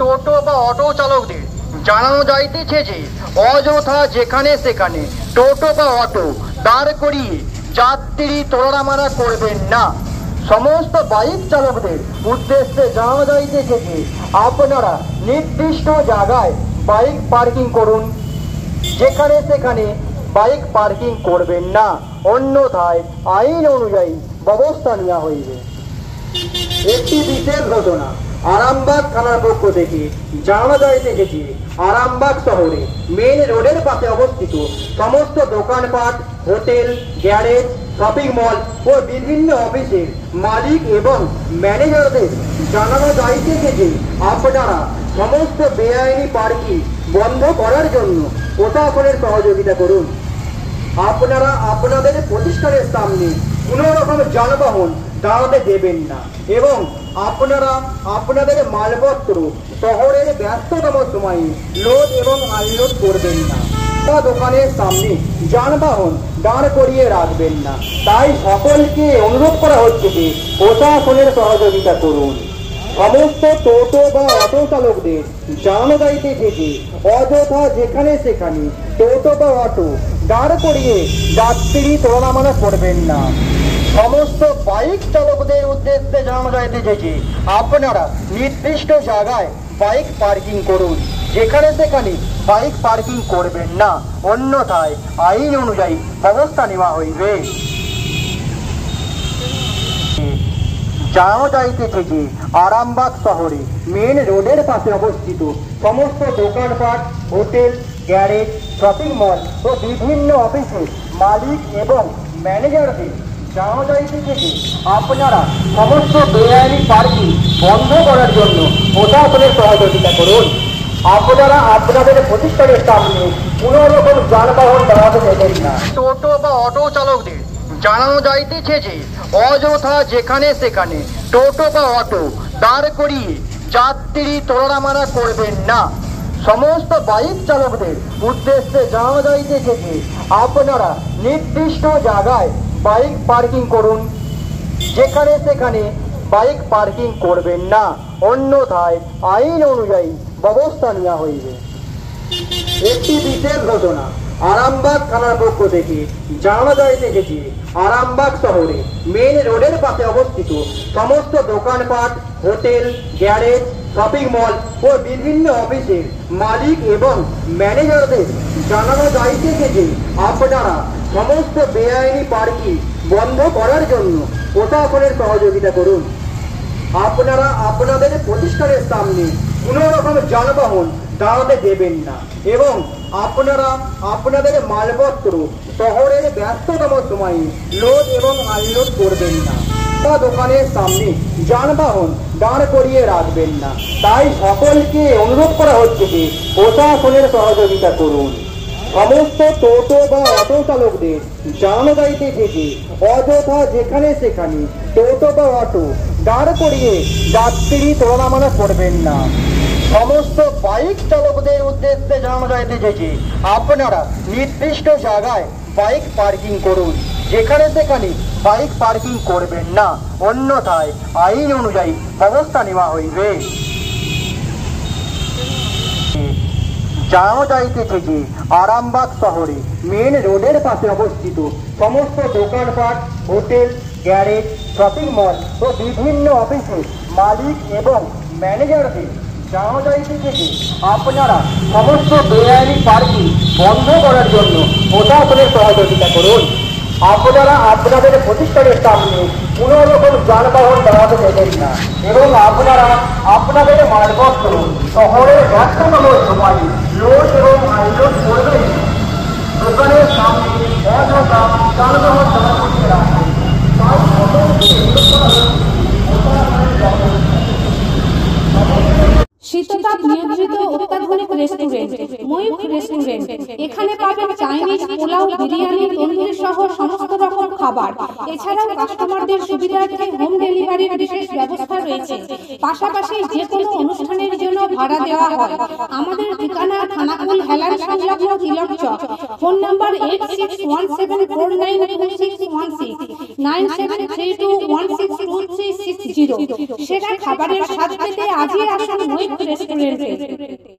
টোটো বা অটো চালকদের জানানো যাইতেছে যে অযথা যেখানে সেখানে টোটো বা অটো দাঁড় করিয়ে যাত্রী তোলানামারা করবেন না। সমস্ত বাইক চালকদের উদ্দেশ্যে জানানো যাইতেছে যে আপনারা নির্দিষ্ট জায়গায় বাইক পার্কিং করুন, যেখানে সেখানে বাইক পার্কিং করবেন না, অন্যথায় আইন অনুযায়ী ব্যবস্থা নেওয়া হইবে। একটি বিশেষ ঘটনা আরামবাগ থানার পক্ষ থেকে জানা যাইতেছে যে আরামবাগ শহরে মেন রোডের পাশে অবস্থিত সমস্ত দোকানপাট, হোটেল, গ্যারেজ, শপিং মল ও বিভিন্ন অফিসের মালিক এবং ম্যানেজারদের জানানো যাইতেছে যে আপনারা সমস্ত বেআইনি পার্কিং বন্ধ করার জন্য প্রশাসনের সহযোগিতা করুন। আপনারা আপনাদের প্রতিষ্ঠানের সামনে কোনো রকম যানবাহন দাঁড়াতে দেবেন না এবং আপনারা আপনাদের মালপত্র শহরের ব্যস্ততম সময়ে লোড এবং আনলোড করবেন না। দোকানের সামনে যানবাহন দাঁড় করিয়ে রাখবেন না। তাই সকলকে অনুরোধ করা হচ্ছে যে প্রশাসনের সহযোগিতা করুন। সমস্ত টোটো বা অটো চালকদের জানানো যাইতেছে যে অযথা যেখানে সেখানে টোটো বা অটো দাঁড় করিয়ে যাত্রী তোলানামানা করবেন না। সমস্ত বাইক চালকদের উদ্দেশ্যে জানানো যাইতেছে যে আপনারা নির্দিষ্ট জায়গায় বাইক পার্কিং করুন, যেখানে সেখানে বাইক পার্কিং করবেন না, অন্যথায় আইন অনুযায়ী ব্যবস্থা নেওয়া হইবে। জানানো যাইতেছে যে আরামবাগ শহরে মেন রোডের পাশে অবস্থিত সমস্ত দোকানপাট, হোটেল, গ্যারেজ, শপিং মল ও বিভিন্ন অফিসের মালিক এবং ম্যানেজারদের জানানো যাইতেছে যে আপনারা সমস্ত বেআইনি পার্কিং বন্ধ করার জন্য প্রশাসনের সহযোগিতা করুন। আপনারা আপনাদের প্রতিষ্ঠানের সামনে কোনো রকম যানবাহন দাঁড়াতে দেবেন না। টোটো বা অটো চালকদের জানানো যাইতেছে যে অযথা যেখানে সেখানে টোটো বা অটো দাঁড় করিয়ে যাত্রী তোলানামারা করবেন না। সমস্ত বাইক চালকদের উদ্দেশ্যে জানানো যাইতেছে যে আপনারা নির্দিষ্ট জায়গায় বাইক পার্কিং করুন, যেখানে সেখানে বাইক পার্কিং করবেন না, অন্যথায় আইন অনুযায়ী ব্যবস্থা নেওয়া হইবে। একটি বিশেষ ঘটনা আরামবাগ থানার পক্ষ থেকে জানা যাইতেছে যে আরামবাগ শহরে মেন রোডের পাশে অবস্থিত সমস্ত দোকানপাট, হোটেল, গ্যারেজ, শপিং মল ও বিভিন্ন অফিসের মালিক এবং ম্যানেজারদের জানানো যাইতেছে যে আপনারা সমস্ত বেআইনি পার্কিং বন্ধ করার জন্য প্রশাসনের সহযোগিতা করুন। আপনারা আপনাদের প্রতিষ্ঠানের সামনে কোনো রকম যানবাহন দাঁড়াতে দেবেন না এবং আপনারা আপনাদের মালপত্র শহরের ব্যস্ততম সময়ে লোড এবং আনলোড করবেন না। দোকানের সামনে যানবাহন দাঁড় করিয়ে রাখবেন না। তাই সকলকে অনুরোধ করা হচ্ছে যে প্রশাসনের সহযোগিতা করুন। সমস্ত টোটো বা অটো চালকদের জানানো যাইতেছে যে অযথা যেখানে সেখানে টোটো বা অটো দাঁড় করিয়ে যাত্রী তোলানামানা করবেন না। সমস্ত বাইক চালকদের উদ্দেশ্যে জানানো যাইতেছে যে আপনারা নির্দিষ্ট জায়গায় বাইক পার্কিং করুন, যেখানে সেখানে বাইক পার্কিং করবেন না, অন্যথায় আইন অনুযায়ী ব্যবস্থা নেওয়া হইবে। জানানো যাইতেছে যে আরামবাগ শহরে মেন রোডের পাশে অবস্থিত সমস্ত দোকানপাট, হোটেল, গ্যারেজ, শপিং মল ও বিভিন্ন অফিসের মালিক এবং ম্যানেজারদের জানানো যাইতেছে যে আপনারা সমস্ত বেআইনি পার্কিং বন্ধ করার জন্য প্রশাসনের সহযোগিতা করুন। আপনারা আপনাদের প্রতিষ্ঠানের সামনে কোনো রকম যানবাহন দাঁড়াতে দেবেন না এবং আপনারা আপনাদের মালপত্র শহরের ব্যস্ততম সময়ে লোড এবং আনলোড করবেন। দোকানের সামনে অযথা যানবাহন দাঁড় করিয়ে রাখবেন। তাই সকলকে অনুরোধ করা হচ্ছে শীততাপ নিয়ন্ত্রিত অত্যাধুনিক রেস্টুরেন্ট ময়ূখ রেস্টুরেন্ট। এখানে পাবেন চাইনিজ, পোলাও, বিরিয়ানি, তন্দুরি সহ সমস্ত রকম খাবার। এছাড়াও কাস্টমারদের সুবিধার্থে হোম ডেলিভারির বিশেষ ব্যবস্থা রয়েছে। পাশাপাশি যে কোনো অনুষ্ঠানের জন্য ভাড়া দেওয়া হয়। আমাদের ঠিকানা থানাকুল হেলান সংলগ্ন তিলক চক। Phone number 8617492616 9732162360। সেরা খাবারের স্বাদ পেতে আজই আসুন মৈত্র রেস্টুরেন্টে।